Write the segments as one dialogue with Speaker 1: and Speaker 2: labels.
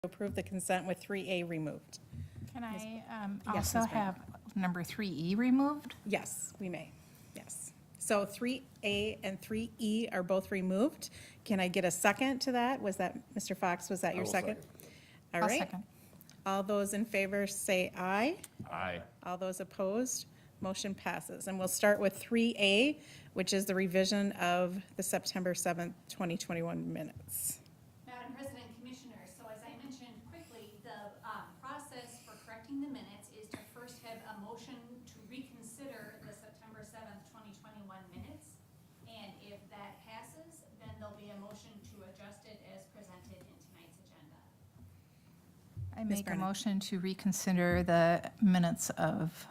Speaker 1: Approve the consent with 3A removed.
Speaker 2: Can I
Speaker 1: Yes,
Speaker 2: also
Speaker 1: Ms. Brown.
Speaker 2: have number 3E removed?
Speaker 1: Yes, we may, yes. So 3A and 3E are both removed. Can I get a second to that? Was that, Mr. Fox, was that your second? All
Speaker 2: I'll
Speaker 1: right.
Speaker 2: second.
Speaker 1: All those in favor say aye.
Speaker 3: Aye.
Speaker 1: All those opposed, motion passes. And we'll start with 3A, which is the revision of the September 7th, 2021 minutes.
Speaker 4: Madam President, Commissioners, so as I mentioned quickly, the process for correcting the minutes is to first have a motion to reconsider the September 7th, 2021 minutes. And if that passes, then there'll be a motion to adjust it as presented in tonight's agenda.
Speaker 2: I
Speaker 1: Ms.
Speaker 2: make a
Speaker 1: Brennan.
Speaker 2: motion to reconsider the minutes of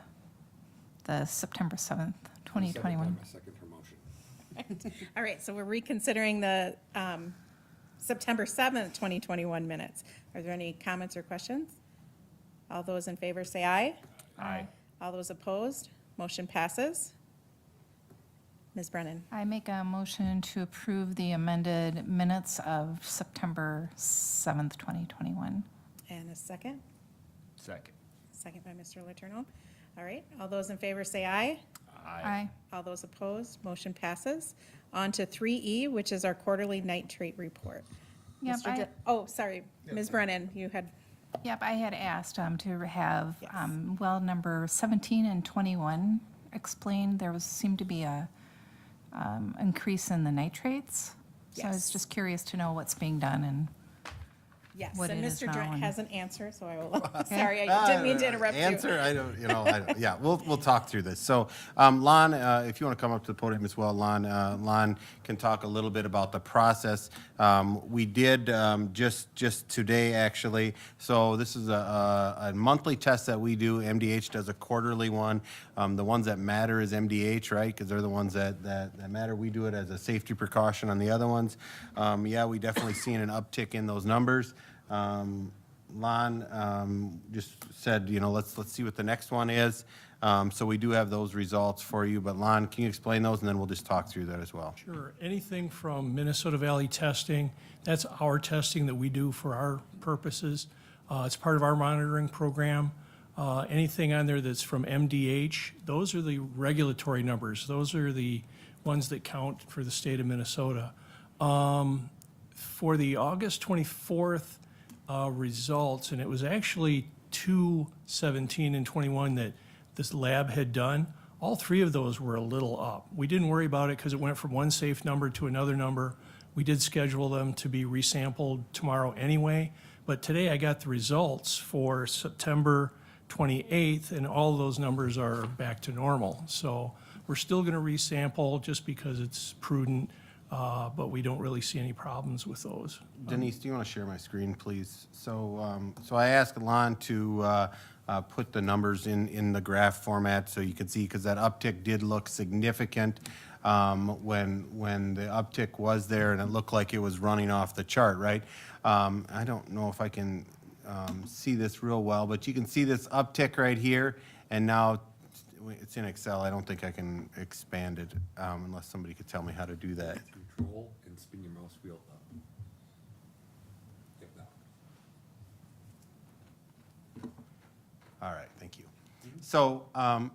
Speaker 2: the September 7th, 2021.
Speaker 5: I second her motion.
Speaker 1: All right, so we're reconsidering the September 7th, 2021 minutes. Are there any comments or questions? All those in favor say aye.
Speaker 3: Aye.
Speaker 1: All those opposed, motion passes. Ms. Brennan,
Speaker 2: I make a motion to approve the amended minutes of September 7th, 2021.
Speaker 1: and a second.
Speaker 3: Second.
Speaker 1: Second by Mr. Letourneau. All right, all those in favor say aye.
Speaker 2: Aye.
Speaker 1: All those opposed, motion passes. On to 3E, which is our quarterly nitrate report.
Speaker 2: Yep,
Speaker 1: Mr. Dr- Oh, sorry, Ms. Brennan, you had,
Speaker 2: Yep, I had asked to have,
Speaker 1: Yes.
Speaker 2: well, number 17 and 21 explained. There seemed to be a increase in the nitrates. So I was
Speaker 1: Yes.
Speaker 2: just curious to know what's being done and,
Speaker 1: yes,
Speaker 2: What
Speaker 1: and
Speaker 2: it is
Speaker 1: Mr.
Speaker 2: now
Speaker 1: Drent
Speaker 2: and-
Speaker 1: has an answer, so I will, sorry, I didn't mean to interrupt you.
Speaker 5: Answer, yeah, we'll talk through this. So, Lon, if you want to come up to the podium as well, Lon can talk a little bit about the process. We did just today, actually. So this is a monthly test that we do. MDH does a quarterly one. The ones that matter is MDH, right? Because they're the ones that matter. We do it as a safety precaution on the other ones. Yeah, we definitely seen an uptick in those numbers. Lon just said, let's see what the next one is. So we do have those results for you. But Lon, can you explain those, and then we'll just talk through that as well.
Speaker 6: Sure. Anything from Minnesota Valley Testing, that's our testing that we do for our purposes. It's part of our monitoring program. Anything on there that's from MDH, those are the regulatory numbers. Those are the ones that count for the state of Minnesota. For the August 24th results, and it was actually 2/17 and 21 that this lab had done, all three of those were a little up. We didn't worry about it because it went from one safe number to another number. We did schedule them to be resampled tomorrow anyway, but today I got the results for September 28th, and all those numbers are back to normal. So we're still going to resample just because it's prudent, but we don't really see any problems with those.
Speaker 5: Denise, do you want to share my screen, please? So I asked Lon to put the numbers in the graph format so you can see, because that uptick did look significant when the uptick was there, and it looked like it was running off the chart, right? I don't know if I can see this real well, but you can see this uptick right here, and now it's in Excel. I don't think I can expand it unless somebody could tell me how to do that.
Speaker 3: Control and spin your mouse wheel up. Yep, that one.
Speaker 5: All right, thank you. So,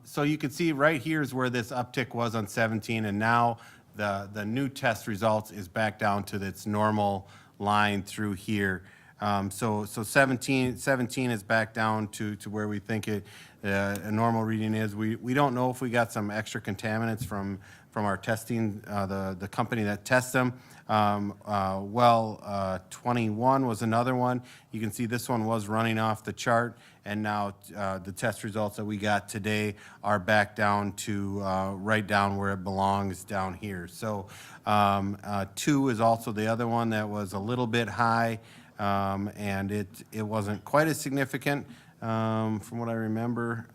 Speaker 5: so you can see right here is where this uptick was on 17, and now the new test results is back down to its normal line through here. So 17 is back down to where we think a normal reading is. We don't know if we got some extra contaminants from our testing, the company that tests them. 21 was another one. You can see this one was running off the chart, and now the test results that we got today are back down to right down where it belongs down here. So 2 is also the other one that was a little bit high, and it wasn't quite as significant from what I remember.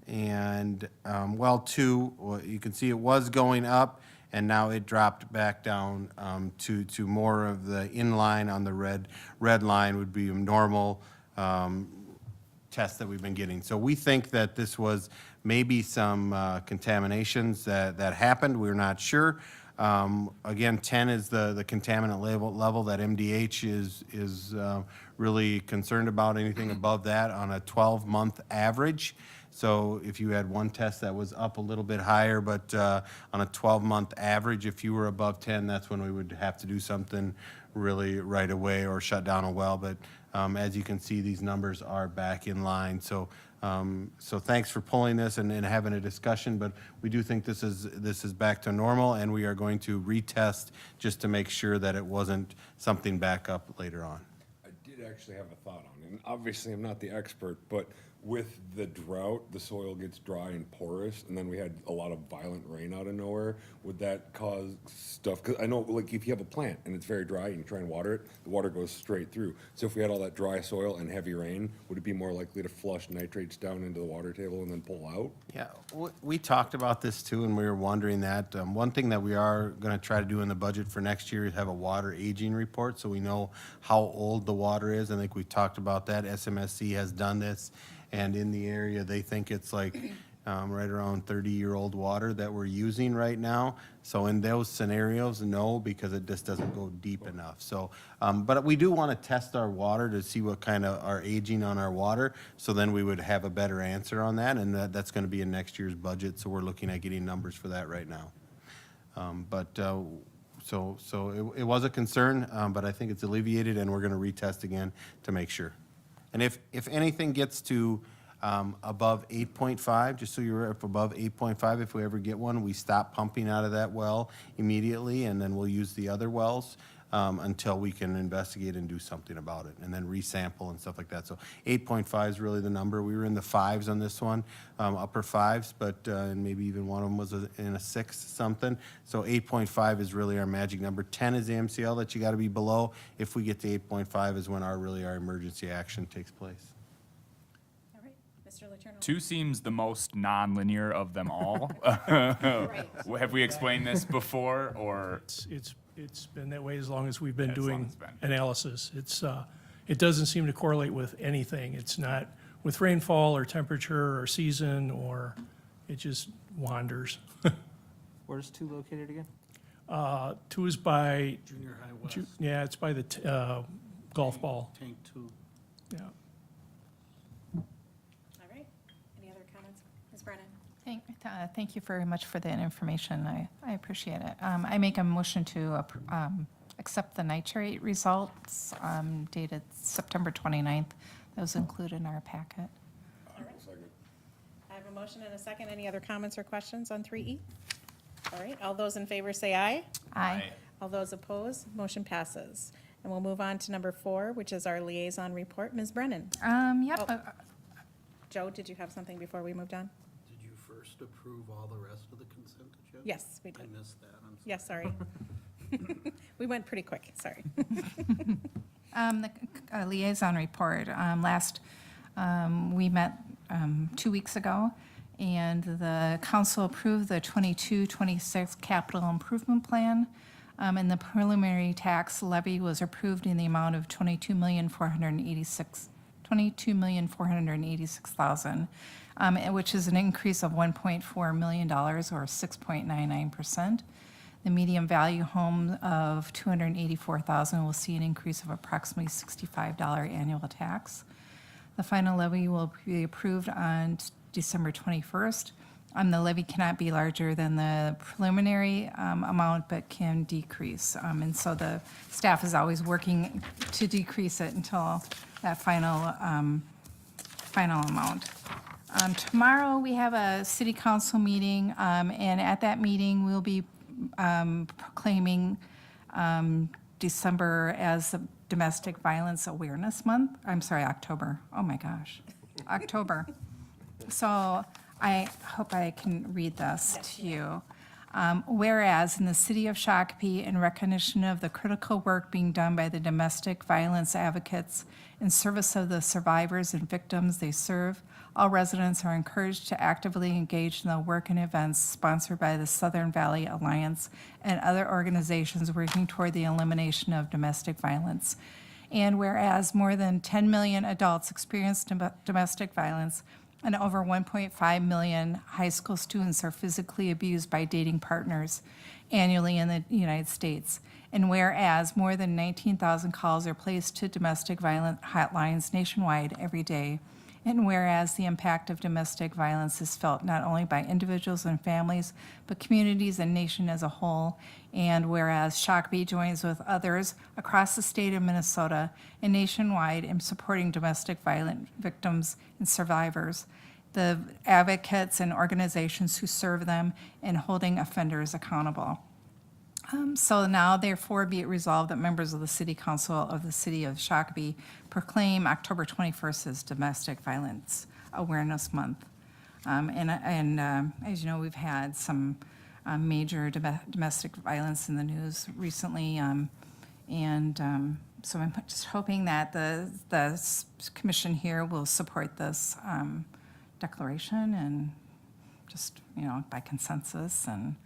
Speaker 5: Well, 2, you can see it was going up, and now it dropped back down to more of the inline on the red line would be a normal test that we've been getting. So we think that this was maybe some contaminations that happened. We're not sure. Again, 10 is the contaminant level that MDH is really concerned about. Anything above that on a 12-month average. So if you had one test that was up a little bit higher, but on a 12-month average, if you were above 10, that's when we would have to do something really right away or shut down a well. But as you can see, these numbers are back in line. So thanks for pulling this and having a discussion, but we do think this is back to normal, and we are going to retest just to make sure that it wasn't something back up later on.
Speaker 3: I did actually have a thought on it, and obviously I'm not the expert, but with the drought, the soil gets dry and porous, and then we had a lot of violent rain out of nowhere. Would that cause stuff? Because I know, like, if you have a plant and it's very dry and you try and water it, the water goes straight through. So if we had all that dry soil and heavy rain, would it be more likely to flush nitrates down into the water table and then pull out?
Speaker 5: Yeah, we talked about this too, and we were wondering that. One thing that we are going to try to do in the budget for next year is have a water aging report, so we know how old the water is. I think we talked about that. SMSC has done this, and in the area, they think it's like right around 30-year-old water that we're using right now. So in those scenarios, no, because it just doesn't go deep enough. So, but we do want to test our water to see what kind of are aging on our water. So then we would have a better answer on that, and that's going to be in next year's budget. So we're looking at getting numbers for that right now. So it was a concern, but I think it's alleviated, and we're going to retest again to make sure. And if anything gets to above 8.5, just so you're up above 8.5, if we ever get one, we stop pumping out of that well immediately, and then we'll use the other wells until we can investigate and do something about it, and then resample and stuff like that. So 8.5 is really the number. We were in the 5s on this one, upper 5s, but and maybe even one of them was in a 6 something. So 8.5 is really our magic number. 10 is the MCL that you got to be below. If we get to 8.5 is when our emergency action takes place.
Speaker 1: All right, Mr. Letourneau.
Speaker 7: 2 seems the most non-linear of them all.
Speaker 1: Right.
Speaker 7: Have we explained this before, or?
Speaker 6: It's been that way as long as we've been
Speaker 7: As long
Speaker 6: doing
Speaker 7: as it's been.
Speaker 6: analysis. It doesn't seem to correlate with anything. It's not with rainfall or temperature or season, or it just wanders.
Speaker 8: Where's 2 located again?
Speaker 6: 2 is by,
Speaker 9: Junior high west,
Speaker 6: yeah, it's by the golf ball.
Speaker 9: tank 2.
Speaker 6: Yeah.
Speaker 1: All right, any other comments? Ms. Brennan?
Speaker 2: Thank you very much for that information. I appreciate it. I make a motion to accept the nitrate results dated September 29th. That was included in our packet.
Speaker 3: Second.
Speaker 1: I have a motion and a second. Any other comments or questions on 3E? All right, all those in favor say aye.
Speaker 2: Aye.
Speaker 1: All those opposed, motion passes. And we'll move on to number 4, which is our liaison report. Ms. Brennan?
Speaker 2: Yep.
Speaker 1: Oh. Joe, did you have something before we moved on?
Speaker 9: Did you first approve all the rest of the consent agenda?
Speaker 1: Yes, we
Speaker 9: I
Speaker 1: did.
Speaker 9: missed that, I'm sorry.
Speaker 1: Yes, sorry. We went pretty quick, sorry.
Speaker 2: The liaison report, we met 2 weeks ago, and the council approved the 22-26 capital improvement plan, and the preliminary tax levy was approved in the amount of $22,486,000, which is an increase of $1.4 million, or 6.99%. The medium value home of $284,000 will see an increase of approximately $65 annual tax. The final levy will be approved on December 21st. The levy cannot be larger than the preliminary amount, but can decrease. And so the staff is always working to decrease it until that final amount. Tomorrow, we have a city council meeting, and at that meeting, we'll be proclaiming December as the Domestic Violence Awareness Month. I'm sorry, October. Oh, my gosh. October. So I hope I can read this to you. Whereas in the city of Shakopee, in recognition of the critical work being done by the domestic violence advocates in service of the survivors and victims they serve, all residents are encouraged to actively engage in the work and events sponsored by the Southern Valley Alliance and other organizations working toward the elimination of domestic violence. And whereas more than 10 million adults experience domestic violence, and over 1.5 million high school students are physically abused by dating partners. annually in the United States. And whereas more than 19,000 calls are placed to domestic violence hotlines nationwide every day, and whereas the impact of domestic violence is felt not only by individuals and families, but communities and nation as a whole, and whereas Shakopee joins with others across the state of Minnesota and nationwide in supporting domestic violence victims and survivors, the advocates and organizations who serve them, and holding offenders accountable. So now therefore be it resolved that members of the City Council of the City of Shakopee proclaim October 21st as Domestic Violence Awareness Month. As you know, we've had some major domestic violence in the news recently. So I'm just hoping that the commission here will support this declaration and just, by consensus and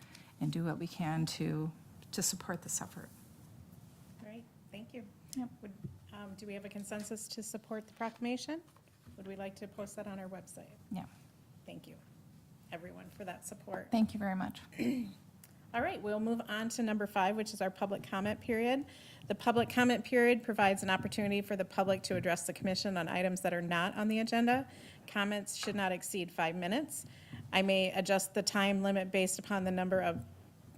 Speaker 2: do what we can to support this effort.
Speaker 1: All right, thank you.
Speaker 2: Yep.
Speaker 1: Do we have a consensus to support the proclamation? Would we like to post that on our website?
Speaker 2: Yeah,
Speaker 1: Thank you, everyone, for that support.
Speaker 2: thank you very much.
Speaker 1: All right, we'll move on to number 5, which is our public comment period. The public comment period provides an opportunity for the public to address the commission on items that are not on the agenda. Comments should not exceed 5 minutes. I may adjust the time limit based upon the number of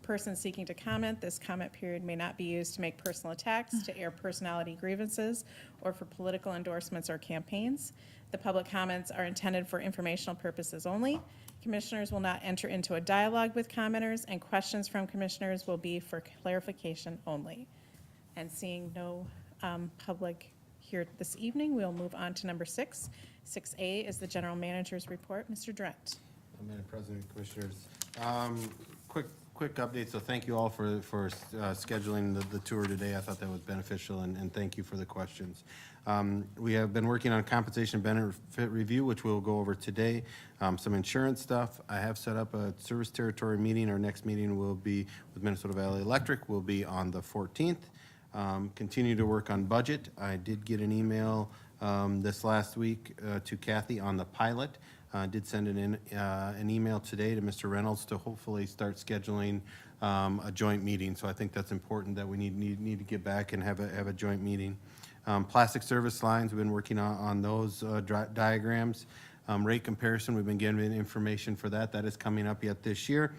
Speaker 1: persons seeking to comment. This comment period may not be used to make personal attacks, to air personality grievances, or for political endorsements or campaigns. The public comments are intended for informational purposes only. Commissioners will not enter into a dialogue with commenters, and questions from commissioners will be for clarification only. And seeing no public here this evening, we'll move on to number 6. 6A is the general manager's report. Mr. Drent.
Speaker 5: Madam President, Commissioners, quick update. So thank you all for scheduling the tour today. I thought that was beneficial, and thank you for the questions. We have been working on compensation benefit review, which we'll go over today. Some insurance stuff. I have set up a service territory meeting. Our next meeting will be with Minnesota Valley Electric. Will be on the 14th. Continue to work on budget. I did get an email this last week to Kathy on the pilot. Did send an email today to Mr. Reynolds to hopefully start scheduling a joint meeting. So I think that's important that we need to get back and have a joint meeting. Plastic service lines, we've been working on those diagrams. Rate comparison, we've been getting information for that. That is coming up yet this year.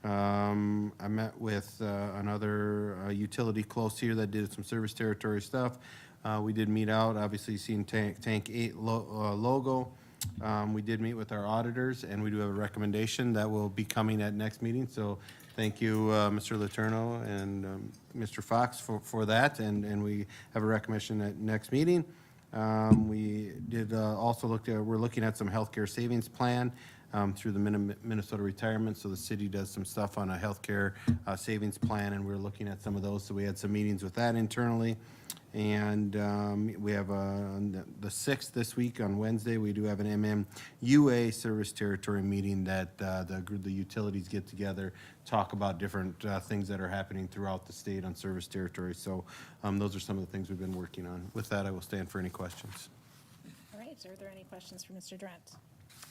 Speaker 5: I met with another utility close here that did some service territory stuff. We did meet out, obviously seen Tank 8 logo. We did meet with our auditors, and we do have a recommendation that will be coming at next meeting. So thank you, Mr. Letourneau and Mr. Fox for that, and we have a recommendation at next meeting. We did also we're looking at some healthcare savings plan through the Minnesota Retirement. So the city does some stuff on a healthcare savings plan, and we're looking at some of those. So we had some meetings with that internally. And we have the 6th this week on Wednesday. We do have an MMUA service territory meeting that the utilities get together, talk about different things that are happening throughout the state on service territory. So those are some of the things we've been working on. With that, I will stand for any questions.
Speaker 1: All right, are there any questions for Mr. Drent?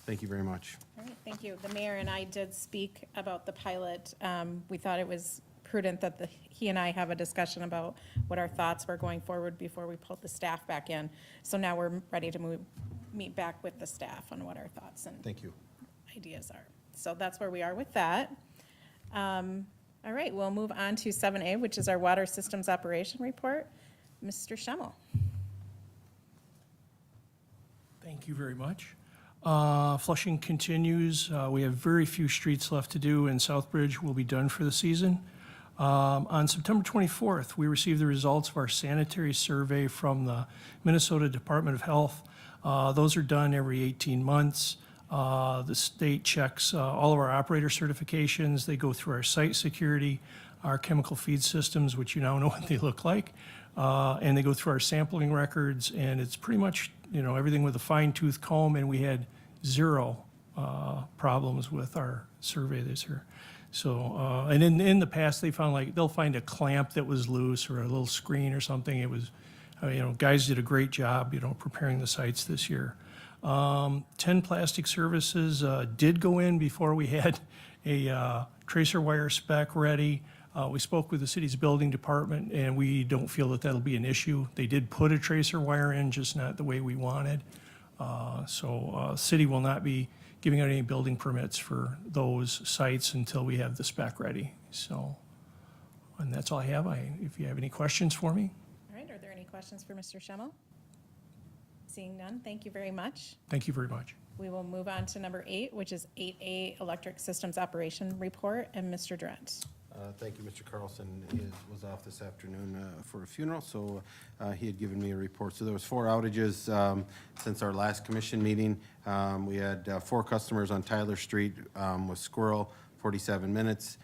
Speaker 5: Thank you very much.
Speaker 1: All right, thank you. The mayor and I did speak about the pilot. We thought it was prudent that he and I have a discussion about what our thoughts were going forward before we pulled the staff back in. So now we're ready to meet back with the staff on what our thoughts and
Speaker 5: Thank you.
Speaker 1: ideas are. So that's where we are with that. All right, we'll move on to 7A, which is our water systems operation report. Mr. Schemmel.
Speaker 6: Thank you very much. Flushing continues. We have very few streets left to do, and Southbridge will be done for the season. On September 24th, we received the results of our sanitary survey from the Minnesota Department of Health. Those are done every 18 months. The state checks all of our operator certifications. They go through our site security, our chemical feed systems, which you now know what they look like, and they go through our sampling records, and it's pretty much, everything with a fine-tooth comb, and we had 0 problems with our survey this year. So, and in the past, they found they'll find a clamp that was loose or a little screen or something. It was, guys did a great job, preparing the sites this year. 10 plastic services did go in before we had a tracer wire spec ready. We spoke with the city's building department, and we don't feel that that'll be an issue. They did put a tracer wire in, just not the way we wanted. City will not be giving out any building permits for those sites until we have the spec ready. So, and that's all I have. If you have any questions for me,
Speaker 1: All right, are there any questions for Mr. Schemmel? Seeing none, thank you very much.
Speaker 6: thank you very much.
Speaker 1: We will move on to number 8, which is 8A Electric Systems Operation Report, and Mr. Drent.
Speaker 5: Thank you, Mr. Carlson was off this afternoon for a funeral, so he had given me a report. So there was 4 outages since our last commission meeting. We had 4 customers on Tyler Street with Squirrel, 47 minutes.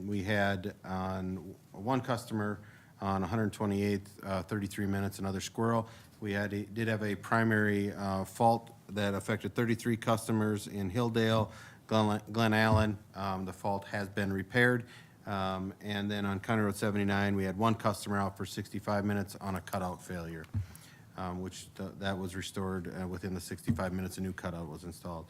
Speaker 5: We had on 1 customer on 128th, 33 minutes, another Squirrel. We did have a primary fault that affected 33 customers in Hilldale, Glen Allen. The fault has been repaired. And then on County Road 79, we had 1 customer out for 65 minutes on a cutout failure, which that was restored within the 65 minutes. A new cutout was installed.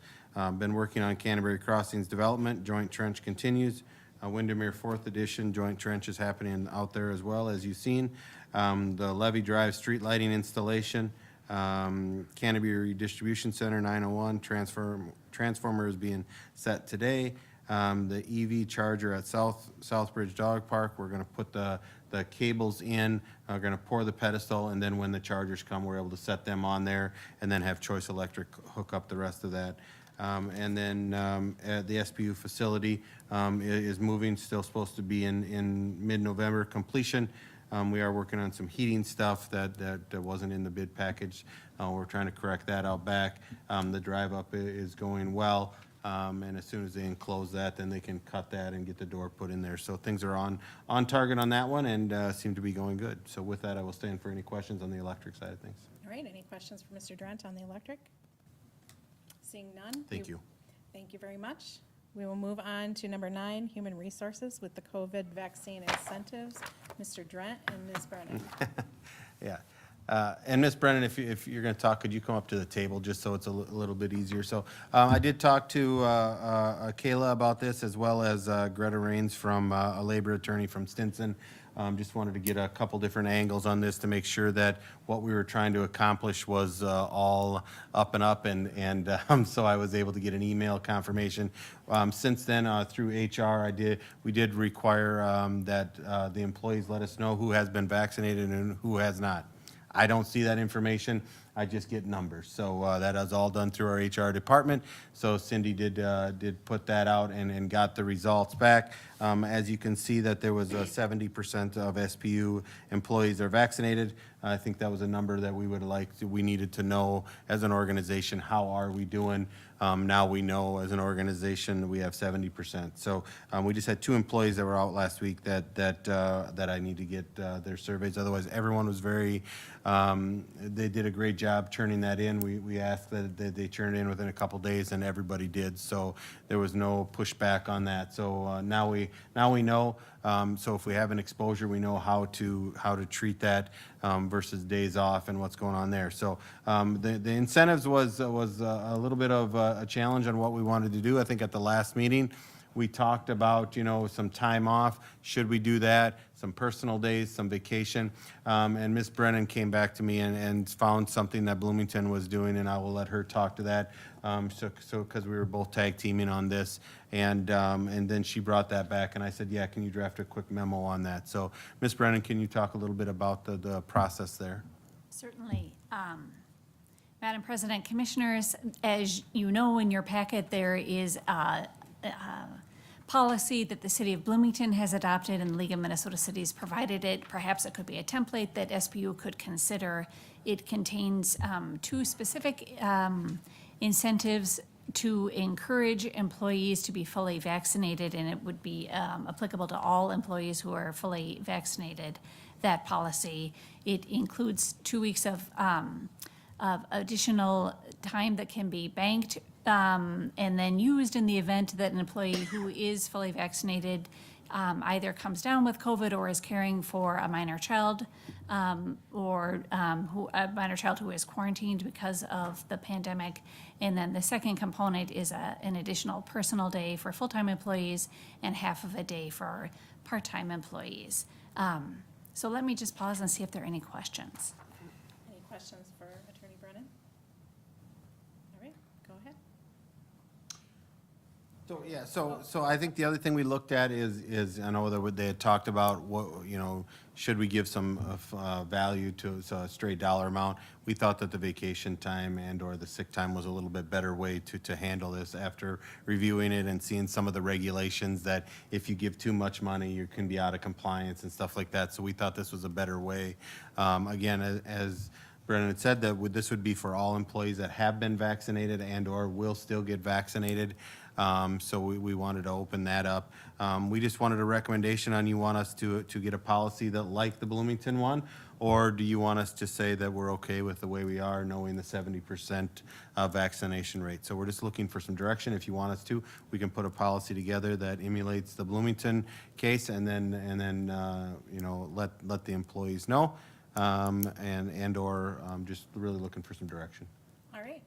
Speaker 5: Been working on Canterbury Crossings development. Joint trench continues. Windermere 4th Edition joint trench is happening out there as well, as you've seen. The Levy Drive street lighting installation. Canterbury Distribution Center 901 transformer is being set today. The EV charger at Southbridge Dog Park, we're going to put the cables in, we're going to pour the pedestal, and then when the chargers come, we're able to set them on there and then have Choice Electric hook up the rest of that. And then at the SPU facility is moving, still supposed to be in mid-November completion. We are working on some heating stuff that wasn't in the bid package. We're trying to correct that out back. The drive up is going well, and as soon as they enclose that, then they can cut that and get the door put in there. So things are on target on that one and seem to be going good. So with that, I will stand for any questions on the electric side of things.
Speaker 1: All right, any questions for Mr. Drent on the electric? Seeing none?
Speaker 5: Thank you.
Speaker 1: Thank you very much. We will move on to number 9, Human Resources with the COVID vaccine incentives. Mr. Drent and Ms. Brennan.
Speaker 5: Yeah. And Ms. Brennan, if you're going to talk, could you come up to the table just so it's a little bit easier? So I did talk to Kayla about this, as well as Greta Rains from a labor attorney from Stinson. Just wanted to get a couple different angles on this to make sure that what we were trying to accomplish was all up and up, and so I was able to get an email confirmation. Since then, through HR, we did require that the employees let us know who has been vaccinated and who has not. I don't see that information. I just get numbers. So that is all done through our HR department. So Cindy did put that out and got the results back. As you can see, that there was 70% of SPU employees are vaccinated. I think that was a number that we needed to know as an organization. How are we doing? Now we know as an organization we have 70%. So we just had 2 employees that were out last week that I need to get their surveys. Otherwise, everyone was very. They did a great job turning that in. We asked that they turn it in within a couple days, and everybody did. So there was no pushback on that. So now we know. So if we have an exposure, we know how to treat that versus days off and what's going on there. So the incentives was a little bit of a challenge on what we wanted to do. I think at the last meeting, we talked about, some time off. Should we do that? Some personal days, some vacation. And Ms. Brennan came back to me and found something that Bloomington was doing, and I will let her talk to that. So because we were both tag teaming on this, and then she brought that back, and I said, yeah, can you draft a quick memo on that? So Ms. Brennan, can you talk a little bit about the process there?
Speaker 4: Certainly. Madam President, Commissioners, as you know in your packet, there is a policy that the City of Bloomington has adopted, and the League of Minnesota Cities provided it. Perhaps it could be a template that SPU could consider. It contains 2 specific incentives to encourage employees to be fully vaccinated, and it would be applicable to all employees who are fully vaccinated. That policy, it includes 2 weeks of additional time that can be banked and then used in the event that an employee who is fully vaccinated either comes down with COVID or is caring for a minor child or a minor child who is quarantined because of the pandemic. And then the second component is an additional personal day for full-time employees and half of a day for part-time employees. So let me just pause and see if there are any questions.
Speaker 1: Any questions for Attorney Brennan? All right, go ahead.
Speaker 5: So, yeah, so I think the other thing we looked at is, I know that they had talked about what, should we give some value to a straight dollar amount? We thought that the vacation time and/or the sick time was a little bit better way to handle this after reviewing it and seeing some of the regulations that if you give too much money, you can be out of compliance and stuff like that. So we thought this was a better way. Again, as Brennan had said, that this would be for all employees that have been vaccinated and/or will still get vaccinated. So we wanted to open that up. We just wanted a recommendation on, you want us to get a policy that like the Bloomington one? Or do you want us to say that we're okay with the way we are, knowing the 70% vaccination rate? So we're just looking for some direction. If you want us to, we can put a policy together that emulates the Bloomington case and then let the employees know. And/or just really looking for some direction.
Speaker 1: All right,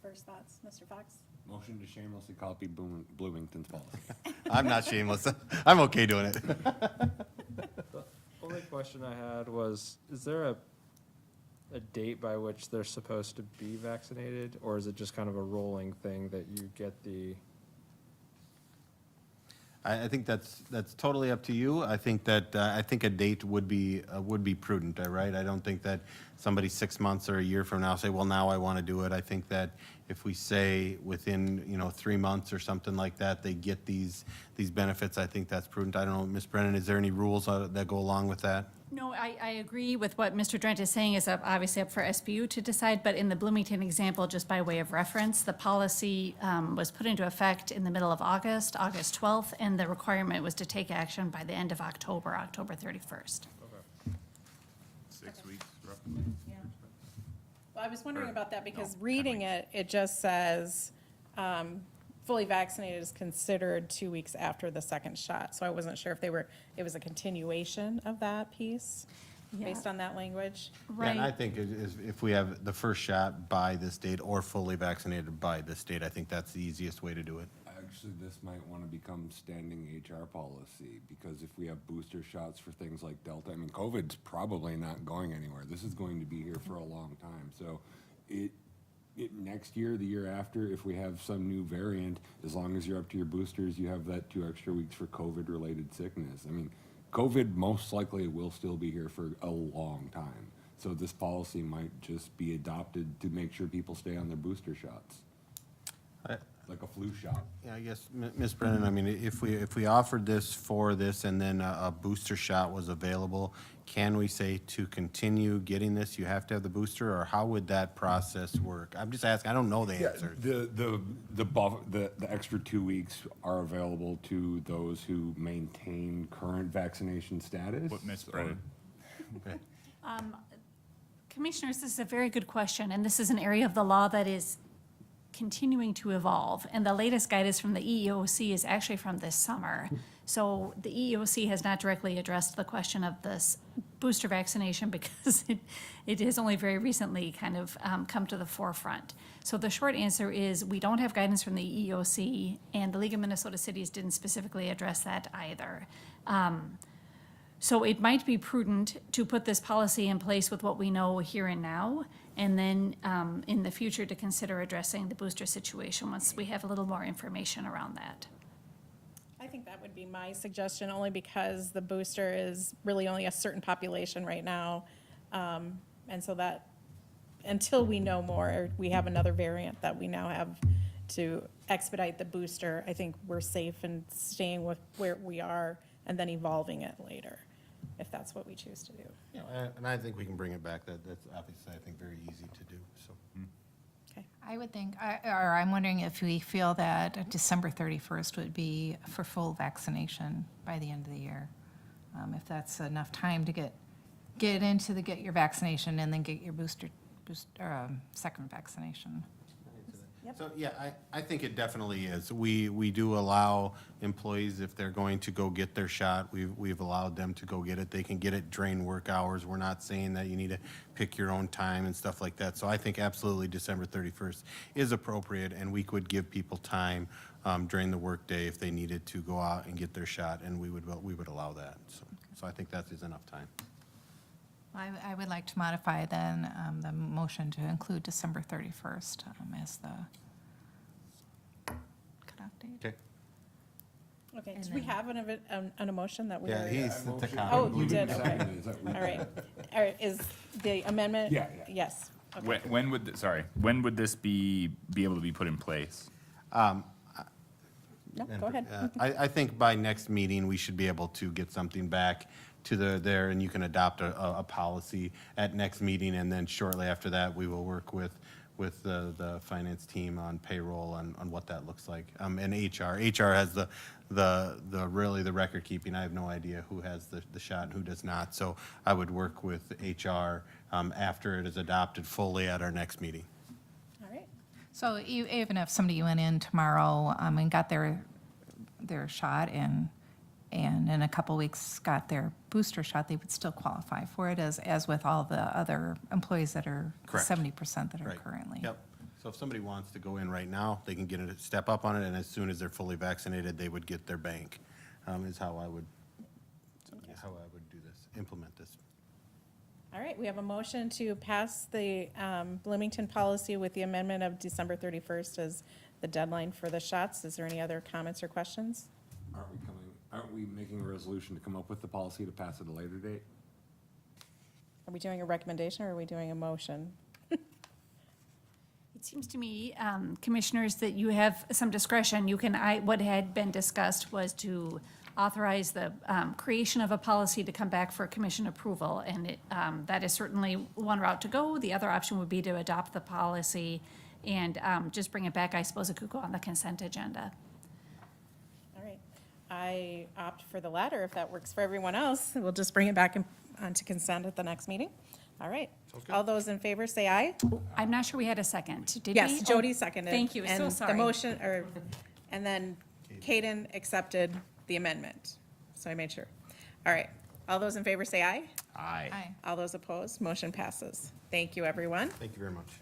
Speaker 1: first thoughts, Mr. Fox?
Speaker 3: Motion to shamelessly copy Bloomington's policy.
Speaker 5: I'm not shameless. I'm okay doing it.
Speaker 8: The only question I had was, is there a date by which they're supposed to be vaccinated, or is it just kind of a rolling thing that you get the?
Speaker 5: I think that's totally up to you. I think that, I think a date would be prudent, right? I don't think that somebody 6 months or a year from now say, well, now I want to do it. I think that if we say within, 3 months or something like that, they get these benefits, I think that's prudent. I don't know, Ms. Brennan, is there any rules that go along with that?
Speaker 4: No, I agree with what Mr. Drent is saying, is obviously up for SBU to decide, but in the Bloomington example, just by way of reference, the policy was put into effect in the middle of August 12th, and the requirement was to take action by the end of October 31st.
Speaker 3: 6 weeks, roughly.
Speaker 1: Yeah. Well, I was wondering about that because reading it, it just says, fully vaccinated is considered 2 weeks after the second shot. So I wasn't sure if it was a continuation of that piece based on that language.
Speaker 5: Yeah, and I think if we have the first shot by this date or fully vaccinated by this date, I think that's the easiest way to do it.
Speaker 3: Actually, this might want to become standing HR policy, because if we have booster shots for things like Delta, COVID's probably not going anywhere. This is going to be here for a long time. So next year, the year after, if we have some new variant, as long as you're up to your boosters, you have that 2 extra weeks for COVID-related sickness. COVID most likely will still be here for a long time. So this policy might just be adopted to make sure people stay on their booster shots, like a flu shot.
Speaker 5: Yeah, I guess, Ms. Brennan, if we offered this for this and then a booster shot was available, can we say to continue getting this, you have to have the booster, or how would that process work? I'm just asking, I don't know the answer.
Speaker 3: The extra 2 weeks are available to those who maintain current vaccination status.
Speaker 7: What, Ms. Brennan?
Speaker 5: Okay.
Speaker 4: Commissioners, this is a very good question, and this is an area of the law that is continuing to evolve. And the latest guidance from the EEOC is actually from this summer. So the EEOC has not directly addressed the question of this booster vaccination because it has only very recently kind of come to the forefront. So the short answer is we don't have guidance from the EEOC, and the League of Minnesota Cities didn't specifically address that either. So it might be prudent to put this policy in place with what we know here and now, and then in the future to consider addressing the booster situation once we have a little more information around that.
Speaker 1: I think that would be my suggestion, only because the booster is really only a certain population right now. And so that, until we know more, we have another variant that we now have to expedite the booster, I think we're safe in staying with where we are and then evolving it later, if that's what we choose to do.
Speaker 5: Yeah, and I think we can bring it back. That's obviously, I think, very easy to do, so.
Speaker 1: Okay.
Speaker 2: I would think, or I'm wondering if we feel that December 31st would be for full vaccination by the end of the year. If that's enough time to get your vaccination and then get your second vaccination.
Speaker 5: So, yeah, I think it definitely is. We do allow employees, if they're going to go get their shot, we've allowed them to go get it. They can get it during work hours. We're not saying that you need to pick your own time and stuff like that. So I think absolutely December 31st is appropriate, and we could give people time during the workday if they needed to go out and get their shot, and we would allow that. So I think that is enough time.
Speaker 2: I would like to modify then the motion to include December 31st as the cutoff date.
Speaker 5: Okay.
Speaker 1: Okay,
Speaker 2: And
Speaker 1: do we
Speaker 2: then-
Speaker 1: have an emotion that we
Speaker 5: Yeah,
Speaker 1: are?
Speaker 5: he's the
Speaker 3: Motion.
Speaker 5: cop.
Speaker 1: Oh, you did, okay.
Speaker 3: Seconded, is that
Speaker 1: All right. All right, is the amendment?
Speaker 3: Yeah.
Speaker 1: Yes. Okay.
Speaker 7: when would, when would this be able to be put in place?
Speaker 1: No, go ahead.
Speaker 5: I think by next meeting, we should be able to get something back to there, and you can adopt a policy at next meeting, and then shortly after that, we will work with the finance team on payroll on what that looks like. And HR has really the record keeping. I have no idea who has the shot and who does not. So I would work with HR after it is adopted fully at our next meeting.
Speaker 1: All right.
Speaker 2: So even if somebody went in tomorrow and got their shot and in a couple weeks got their booster shot, they would still qualify for it as with all the other employees that are
Speaker 5: Correct.
Speaker 2: 70% that are
Speaker 5: Right.
Speaker 2: currently.
Speaker 5: Yep. So if somebody wants to go in right now, they can get a step up on it, and as soon as they're fully vaccinated, they would get their bank, is how I would do this, implement this.
Speaker 1: All right, we have a motion to pass the Bloomington policy with the amendment of December 31st as the deadline for the shots. Is there any other comments or questions?
Speaker 3: Aren't we making a resolution to come up with the policy to pass at a later date?
Speaker 1: Are we doing a recommendation or are we doing a motion?
Speaker 4: It seems to me, commissioners, that you have some discretion. You can, what had been discussed was to authorize the creation of a policy to come back for commission approval, and that is certainly one route to go. The other option would be to adopt the policy and just bring it back. I suppose it could go on the consent agenda.
Speaker 1: All right. I opt for the latter if that works for everyone else. We'll just bring it back onto consent at the next meeting. All right. All those in favor say aye.
Speaker 4: I'm not sure we had a second, did we?
Speaker 1: Yes,
Speaker 4: Oh,
Speaker 1: Jody seconded.
Speaker 4: Thank you, so
Speaker 1: And
Speaker 4: sorry.
Speaker 1: the motion, and then Kaden accepted the amendment. So I made sure. All right. All those in favor say aye.
Speaker 7: Aye.
Speaker 2: Aye.
Speaker 1: All those opposed, motion passes. Thank you, everyone.
Speaker 5: Thank you very much.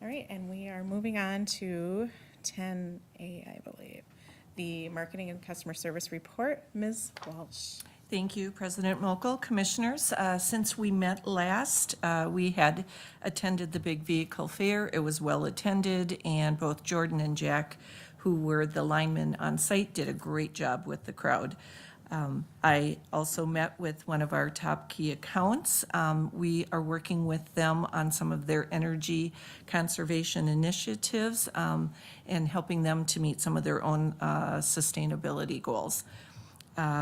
Speaker 1: All right, and we are moving on to 10A, I believe. The Marketing and Customer Service Report, Ms. Walsh.
Speaker 10: Thank you, President Mokel. Commissioners, since we met last, we had attended the big vehicle fair. It was well-attended, and both Jordan and Jack, who were the linemen on site, did a great job with the crowd. I also met with one of our top key accounts. We are working with them on some of their energy conservation initiatives and helping them to meet some of their own sustainability goals.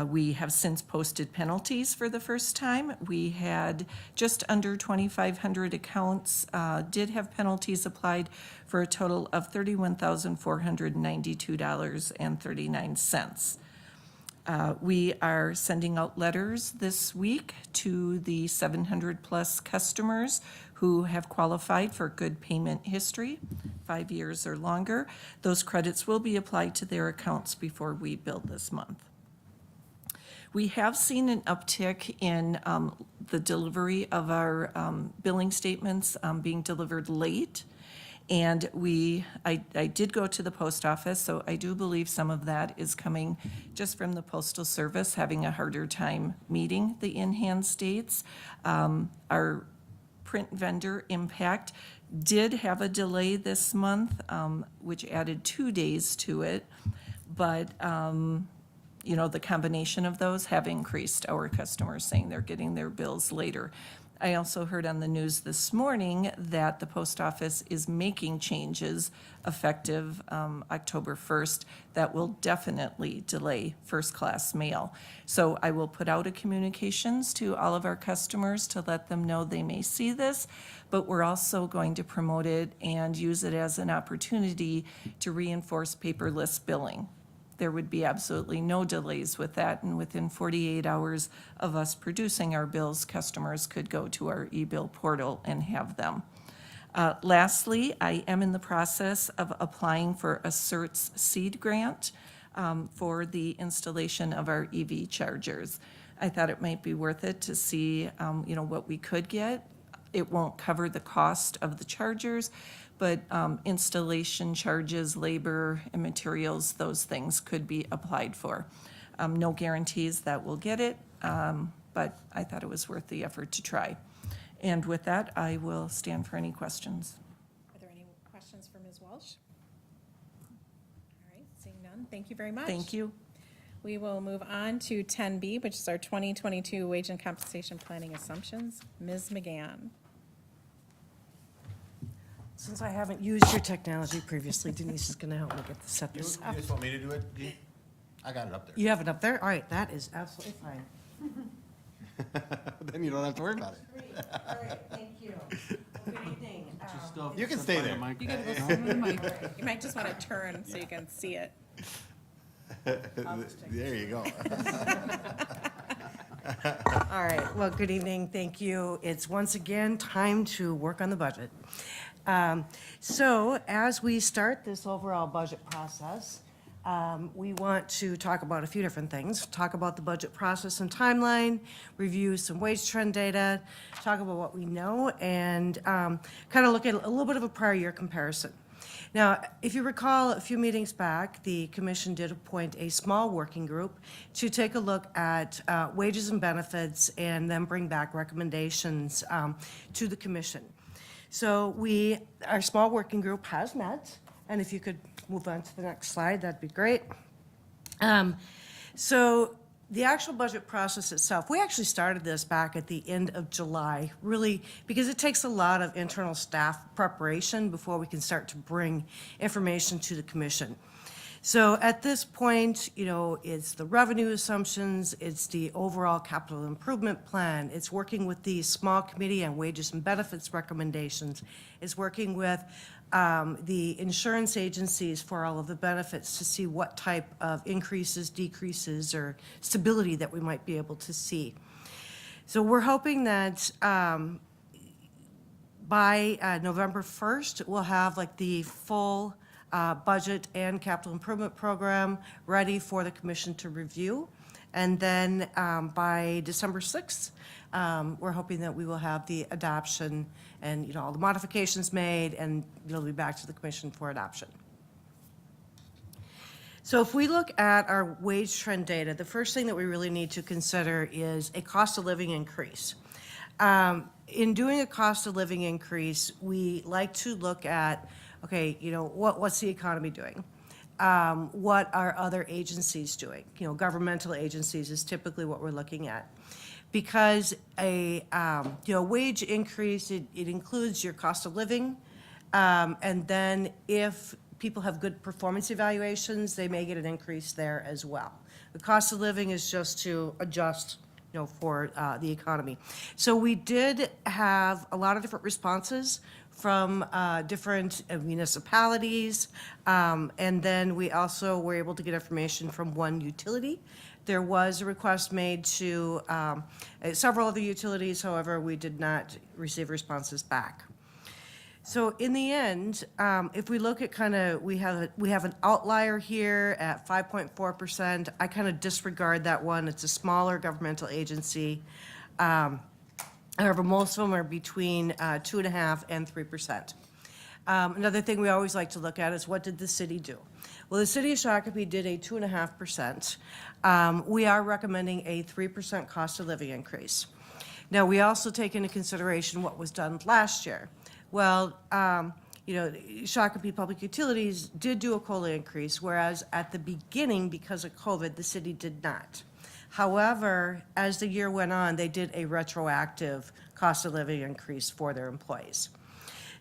Speaker 10: We have since posted penalties for the first time. We had just under 2,500 accounts, did have penalties applied for a total of $31,492.39. We are sending out letters this week to the 700-plus customers who have qualified for good payment history, 5 years or longer. Those credits will be applied to their accounts before we bill this month. We have seen an uptick in the delivery of our billing statements being delivered late. And I did go to the post office, so I do believe some of that is coming just from the Postal Service having a harder time meeting the in-hand states. Our print vendor Impact did have a delay this month, which added 2 days to it. But you know, the combination of those have increased our customers saying they're getting their bills later. I also heard on the news this morning that the post office is making changes effective October 1st that will definitely delay first-class mail. So I will put out a communications to all of our customers to let them know they may see this, but we're also going to promote it and use it as an opportunity to reinforce paperless billing. There would be absolutely no delays with that, and within 48 hours of us producing our bills, customers could go to our e-bill portal and have them. Lastly, I am in the process of applying for a CERTS seed grant for the installation of our EV chargers. I thought it might be worth it to see, what we could get. It won't cover the cost of the chargers, but installation charges, labor and materials, those things could be applied for. No guarantees that we'll get it, but I thought it was worth the effort to try. And with that, I will stand for any questions.
Speaker 1: Are there any questions for Ms. Walsh? All right, seeing none, thank you very much.
Speaker 10: Thank you.
Speaker 1: We will move on to 10B, which is our 2022 wage and compensation planning assumptions. Ms. McGann.
Speaker 11: Since I haven't used your technology previously, Denise is going to help me set
Speaker 5: You
Speaker 11: this up.
Speaker 5: just want me to do it, Dee? I got it up there.
Speaker 11: You have it up there? All right, that is absolutely fine.
Speaker 5: Then you don't have to worry about it.
Speaker 11: All right, thank you. Good evening.
Speaker 5: You can stay there.
Speaker 2: You gotta go sit in the mic.
Speaker 1: You might just want to turn so you can see it.
Speaker 5: There you go.
Speaker 11: All right, well, good evening, thank you. It's once again time to work on the budget. So as we start this overall budget process, we want to talk about a few different things. Talk about the budget process and timeline, review some wage trend data, talk about what we know, and kind of look at a little bit of a prior year comparison. Now, if you recall, a few meetings back, the commission did appoint a small working group to take a look at wages and benefits and then bring back recommendations to the commission. So our small working group has met, and if you could move on to the next slide, that'd be great. So the actual budget process itself, we actually started this back at the end of July, really, because it takes a lot of internal staff preparation before we can start to bring information to the commission. So at this point, it's the revenue assumptions, it's the overall capital improvement plan, it's working with the small committee on wages and benefits recommendations, it's working with the insurance agencies for all of the benefits to see what type of increases, decreases, or stability that we might be able to see. So we're hoping that by November 1st, we'll have the full budget and capital improvement program ready for the commission to review. And then by December 6th, we're hoping that we will have the adoption and, all the modifications made, and it'll be back to the commission for adoption. So if we look at our wage trend data, the first thing that we really need to consider is a cost of living increase. In doing a cost of living increase, we like to look at, okay, what's the economy doing? What are other agencies doing? Governmental agencies is typically what we're looking at. Because a wage increase, it includes your cost of living, and then if people have good performance evaluations, they may get an increase there as well. The cost of living is just to adjust, for the economy. So we did have a lot of different responses from different municipalities, and then we also were able to get information from one utility. There was a request made to several other utilities, however, we did not receive responses back. So in the end, if we look at we have an outlier here at 5.4%. I kind of disregard that one. It's a smaller governmental agency. However, most of them are between 2.5% and 3%. Another thing we always like to look at is what did the city do? Well, the city of Shakopee did a 2.5%. We are recommending a 3% cost of living increase. Now, we also take into consideration what was done last year. Well, Shakopee Public Utilities did do a COLA increase, whereas at the beginning, because of COVID, the city did not. However, as the year went on, they did a retroactive cost of living increase for their employees.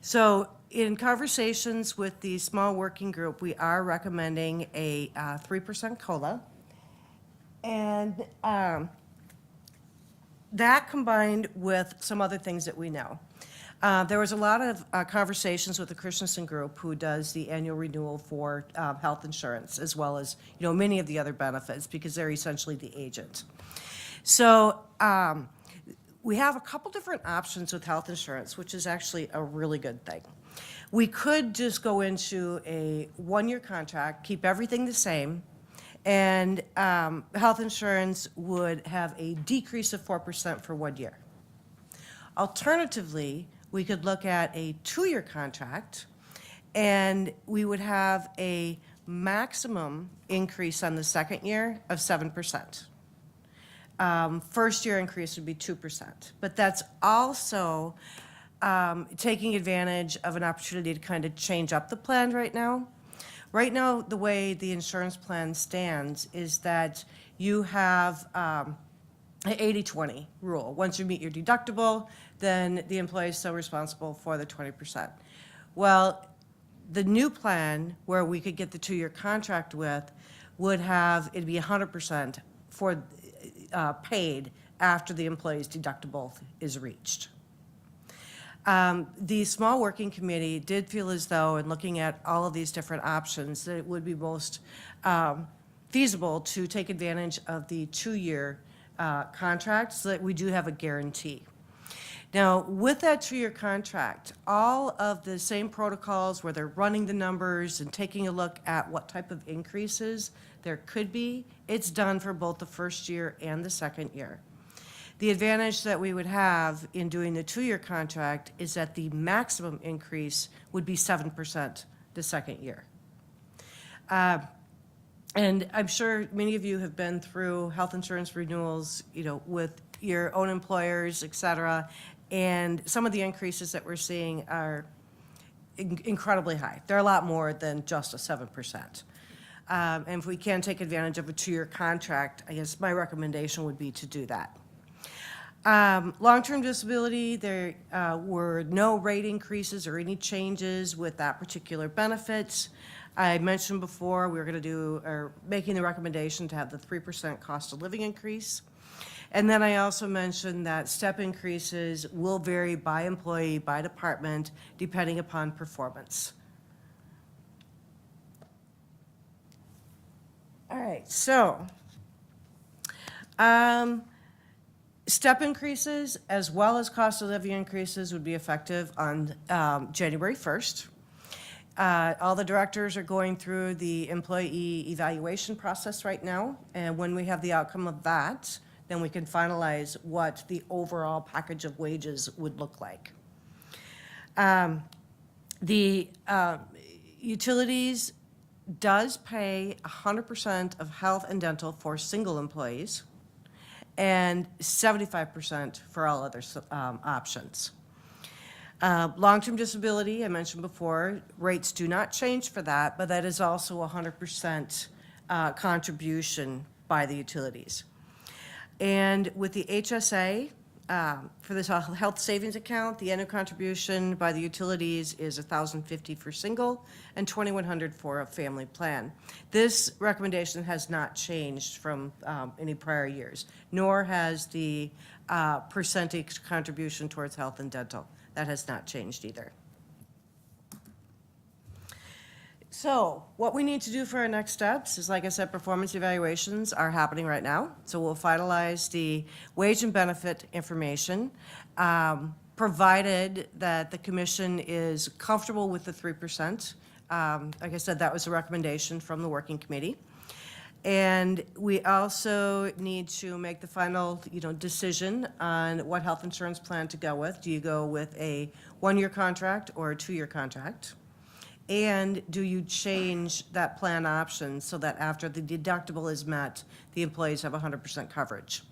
Speaker 11: So in conversations with the small working group, we are recommending a 3% COLA. And that combined with some other things that we know. There was a lot of conversations with the Christensen Group, who does the annual renewal for health insurance, as well as many of the other benefits, because they're essentially the agent. So we have a couple different options with health insurance, which is actually a really good thing. We could just go into a one-year contract, keep everything the same, and health insurance would have a decrease of 4% for 1 year. Alternatively, we could look at a two-year contract, and we would have a maximum increase on the second year of 7%. First year increase would be 2%. But that's also taking advantage of an opportunity to kind of change up the plan right now. Right now, the way the insurance plan stands is that you have an 80-20 rule. Once you meet your deductible, then the employee is still responsible for the 20%. Well, the new plan, where we could get the two-year contract with, would have, it'd be 100% for paid after the employee's deductible is reached. The small working committee did feel as though, in looking at all of these different options, that it would be most feasible to take advantage of the two-year contract so that we do have a guarantee. Now, with that two-year contract, all of the same protocols where they're running the numbers and taking a look at what type of increases there could be, it's done for both the first year and the second year. The advantage that we would have in doing the two-year contract is that the maximum increase would be 7% the second year. And I'm sure many of you have been through health insurance renewals, with your own employers, et cetera, and some of the increases that we're seeing are incredibly high. They're a lot more than just a 7%. And if we can take advantage of a two-year contract, I guess my recommendation would be to do that. Long-term disability, there were no rate increases or any changes with that particular benefit. I mentioned before we were going to do, or making the recommendation to have the 3% cost of living increase. And then I also mentioned that step increases will vary by employee, by department, depending upon performance. All right, so step increases as well as cost of living increases would be effective on January 1st. All the directors are going through the employee evaluation process right now, and when we have the outcome of that, then we can finalize what the overall package of wages would look like. The utilities does pay 100% of health and dental for single employees and 75% for all other options. Long-term disability, I mentioned before, rates do not change for that, but that is also 100% contribution by the utilities. And with the HSA, for this health savings account, the annual contribution by the utilities is $1,050 for single and $2,100 for a family plan. This recommendation has not changed from any prior years, nor has the percentage contribution towards health and dental. That has not changed either. So what we need to do for our next steps is, like I said, performance evaluations are happening right now. So we'll finalize the wage and benefit information, provided that the commission is comfortable with the 3%. Like I said, that was a recommendation from the working committee. And we also need to make the final, decision on what health insurance plan to go with. Do you go with a one-year contract or a two-year contract? And do you change that plan option so that after the deductible is met, the employees have 100% coverage?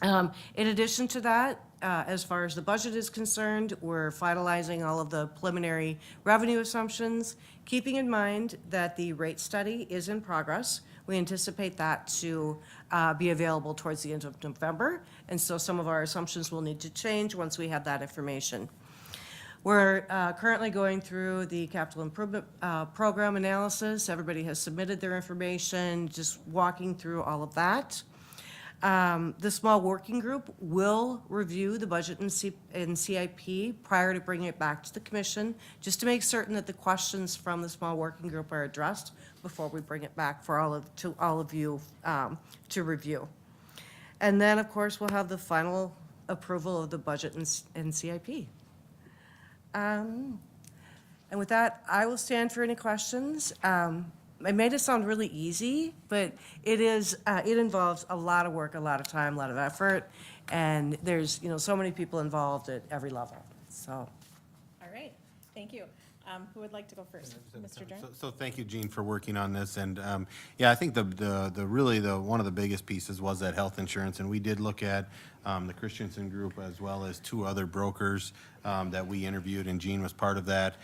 Speaker 11: In addition to that, as far as the budget is concerned, we're finalizing all of the preliminary revenue assumptions, keeping in mind that the rate study is in progress. We anticipate that to be available towards the end of November, and so some of our assumptions will need to change once we have that information. We're currently going through the capital improvement program analysis. Everybody has submitted their information, just walking through all of that. The small working group will review the budget and CIP prior to bringing it back to the commission, just to make certain that the questions from the small working group are addressed before we bring it back for all of you to review. And then, of course, we'll have the final approval of the budget and CIP. And with that, I will stand for any questions. I made it sound really easy, but it is, it involves a lot of work, a lot of time, a lot of effort, and there's, so many people involved at every level, so.
Speaker 1: All right, thank you. Who would like to go first? Mr. Dern?
Speaker 5: So thank you, Jean, for working on this, and, yeah, I think one of the biggest pieces was that health insurance, and we did look at, the Christensen Group as well as 2 other brokers, that we interviewed, and Jean was part of that.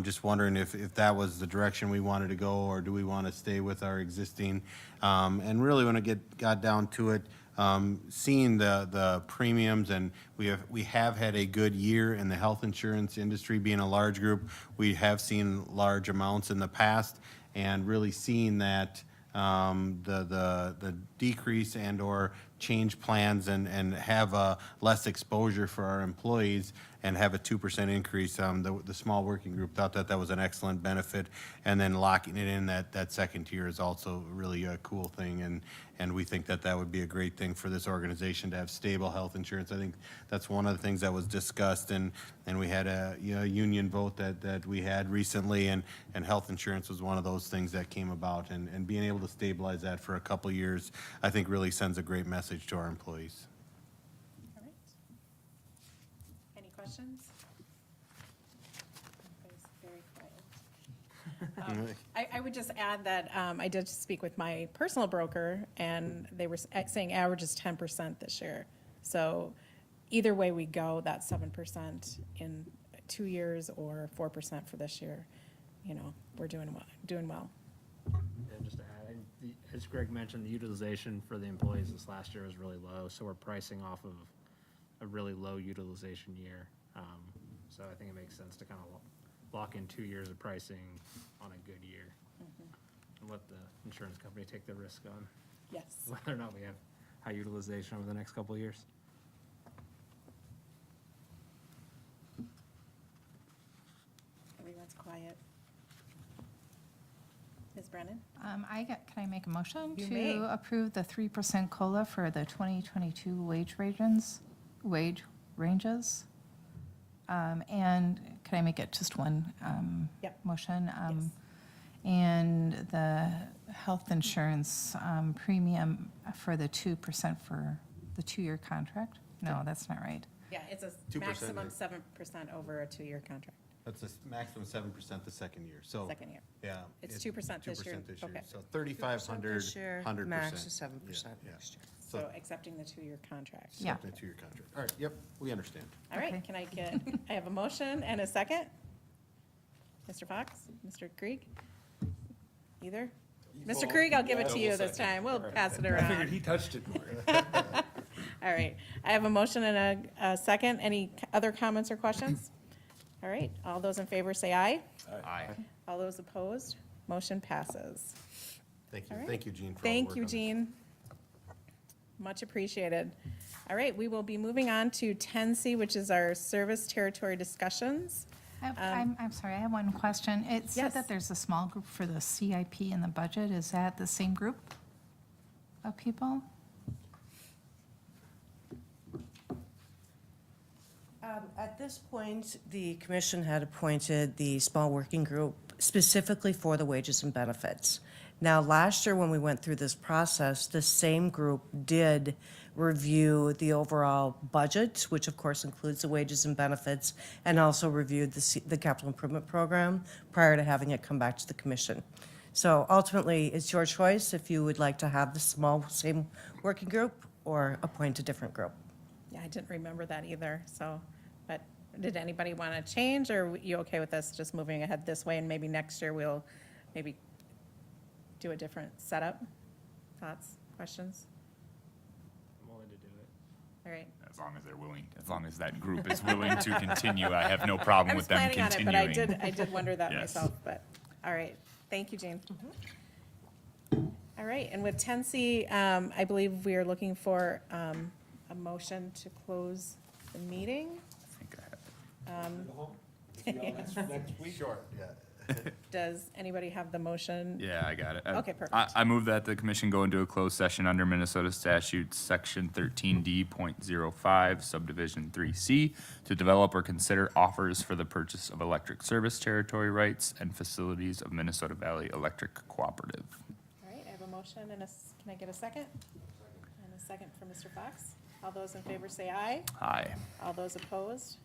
Speaker 5: Just wondering if that was the direction we wanted to go, or do we want to stay with our existing? And really, when it got down to it, seeing the premiums, and we have had a good year in the health insurance industry, being a large group. We have seen large amounts in the past, and really seeing that the decrease and/or change plans and have less exposure for our employees and have a 2% increase. The small working group thought that was an excellent benefit, and then locking it in that second tier is also really a cool thing, and we think that would be a great thing for this organization to have stable health insurance. I think that's one of the things that was discussed, and we had a union vote that we had recently, and health insurance was one of those things that came about, and being able to stabilize that for a couple years, I think really sends a great message to our employees.
Speaker 1: All right. Any questions? Everybody's very quiet. I would just add that I did speak with my personal broker, and they were saying average is 10% this year. So either way we go, that's 7% in 2 years or 4% for this year. We're doing well.
Speaker 12: Yeah, just to add, as Greg mentioned, the utilization for the employees this last year was really low, so we're pricing off of a really low utilization year. So I think it makes sense to kind of lock in 2 years of pricing on a good year and let the insurance company take the risk on
Speaker 1: Yes.
Speaker 12: whether or not we have high utilization over the next couple of years.
Speaker 1: Everyone's quiet. Ms. Brennan?
Speaker 2: Can I make a motion
Speaker 1: You may.
Speaker 2: to approve the 3% COLA for the 2022 wage ranges? And can I make it just one
Speaker 1: Yep.
Speaker 2: motion?
Speaker 1: Yes.
Speaker 2: And the health insurance premium for the 2% for the 2-year contract? No, that's not right.
Speaker 1: Yeah, it's a
Speaker 5: 2%,
Speaker 1: maximum
Speaker 5: right?
Speaker 1: 7% over a 2-year contract,
Speaker 5: That's a maximum 7% the second year, so.
Speaker 1: second year.
Speaker 5: Yeah.
Speaker 1: It's 2% this year.
Speaker 5: 2% this year,
Speaker 1: Okay.
Speaker 5: so 3,500,
Speaker 11: This year,
Speaker 5: 100%.
Speaker 11: max is 7%
Speaker 5: Yeah, yeah.
Speaker 11: next year.
Speaker 1: So accepting the 2-year contract.
Speaker 2: Yeah.
Speaker 5: Something to your contract. All right, yep, we understand.
Speaker 1: All right,
Speaker 2: Okay.
Speaker 1: I have a motion and a second? Mr. Fox, Mr. Krieg? Either? Mr. Krieg, I'll give it to you this time. We'll pass it around.
Speaker 3: he touched it more.
Speaker 1: All right, I have a motion and a second. Any other comments or questions? All right, all those in favor say aye.
Speaker 7: Aye.
Speaker 1: All those opposed, motion passes.
Speaker 5: Thank you,
Speaker 1: All right.
Speaker 5: thank you, Jean, for all the work
Speaker 1: Thank you,
Speaker 5: on this.
Speaker 1: Jean. Much appreciated. All right, we will be moving on to 10C, which is our service territory discussions.
Speaker 2: I'm sorry, I have one question. It said
Speaker 1: Yes.
Speaker 2: that there's a small group for the CIP in the budget. Is that the same group of people?
Speaker 11: At this point, the commission had appointed the small working group specifically for the wages and benefits. Now, last year when we went through this process, the same group did review the overall budget, which of course includes the wages and benefits, and also reviewed the capital improvement program prior to having it come back to the commission. So ultimately, it's your choice if you would like to have the same working group or appoint a different group.
Speaker 1: Yeah, I didn't remember that either, so, but did anybody want to change, or are you okay with us just moving ahead this way, and maybe next year we'll maybe do a different setup? Thoughts, questions?
Speaker 12: I'm willing to do it.
Speaker 1: All right.
Speaker 7: As long as they're willing, as long as that group is willing to continue, I have no problem
Speaker 1: I was
Speaker 7: with them
Speaker 1: planning on it,
Speaker 7: continuing.
Speaker 1: but I did wonder that
Speaker 7: Yes.
Speaker 1: myself, but, all right. Thank you, Jane. All right, and with 10C, I believe we are looking for a motion to close the meeting.
Speaker 7: I think I have it.
Speaker 3: Next week? Sure.
Speaker 5: Yeah.
Speaker 1: Does anybody have the motion?
Speaker 7: Yeah, I got it.
Speaker 1: Okay, perfect.
Speaker 7: I move that the commission go into a closed session under Minnesota statutes, section 13D.05, subdivision 3C, to develop or consider offers for the purchase of electric service territory rights and facilities of Minnesota Valley Electric Cooperative.
Speaker 1: All right, I have a motion and can I get a second? And a second from Mr. Fox. All those in favor say aye.
Speaker 7: Aye.
Speaker 1: All those opposed?